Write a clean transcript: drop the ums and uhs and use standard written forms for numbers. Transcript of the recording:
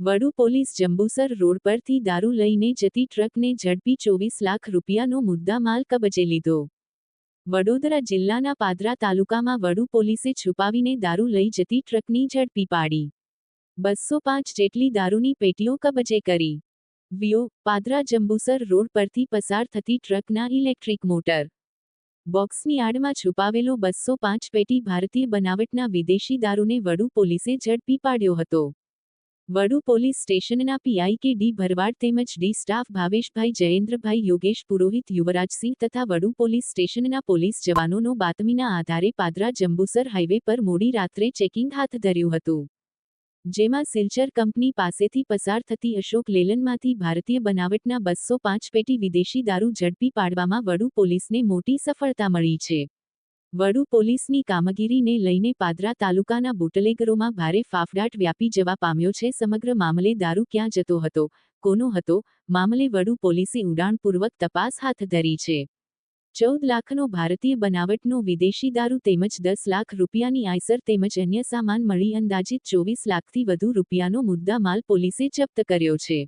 વડુ police Jambusar road પરથી દારૂ લઈને જતી ટ્રકને ઝડપી 24 લાખ રૂપિયાનો મુદ્દામાલ કબજે લીધો। વડોદરા જિલ્લાના પાદરા તાલુકામાં વડુ પોલીસે છુપાવીને દારૂ લઈ જતી ટ્રકની ઝડપી પાડી 205 જેટલી દારૂની પેટીઓ કબજે કરી। વીઓ પાદરા જંબુસર રોડ પરથી પસાર થતી ટ્રકના ઇલેક્ટ્રિક મોટર બોક્સની આડમાં છુપાવેલો 205 પેટી ભારતીય બનાવટના વિદેશી દારૂને વડુ પોલીસે ઝડપી પાડ્યો હતો। વડુ પોલીસ સ્ટેશનના પીઆઈ કે ડી ભરવાડ તેમજ ડી સ્ટાફ ભાવેશભાઈ જયેન્દ્રભાઈ યોગેશ પુરોહિત યુવરાજસિંહ તથા વડુ પોલીસ સ્ટેશનના પોલીસ જવાનોનો બાતમીના આધારે પાદરા જંબુસર હાઈવે પર મોડી રાત્રે ચેકિંગ હાથ ધર્યું હતું, જેમાં સિલ્ચર કંપની પાસેથી પસાર થતી અશોક લેલનમાંથી ભારતીય બનાવટના 205 પેટી વિદેશી દારૂ ઝડપી પાડવામાં વડુ પોલીસને મોટી સફળતા મળી છે। વડુ પોલીસની કામગીરીને લઈને પાદરા તાલુકાના બુટલેગરોમાં ભારે ફાફડાટ વ્યાપી જવા પામ્યો છે। સમગ્ર મામલે દારૂ ક્યાં જતો હતો, કોનો હતો, મામલે વડુ પોલીસે ઊંડાણપૂર્વક તપાસ હાથ ધરી છે। 14 લાખનો ભારતીય બનાવટનો વિદેશી દારૂ તેમજ 10 લાખ રૂપિયાની આઈસર તેમજ અન્ય સામાન મળી અંદાજિત 24 લાખથી વધુ રૂપિયાનો મુદ્દામાલ પોલીસે જપ્ત કર્યો છે।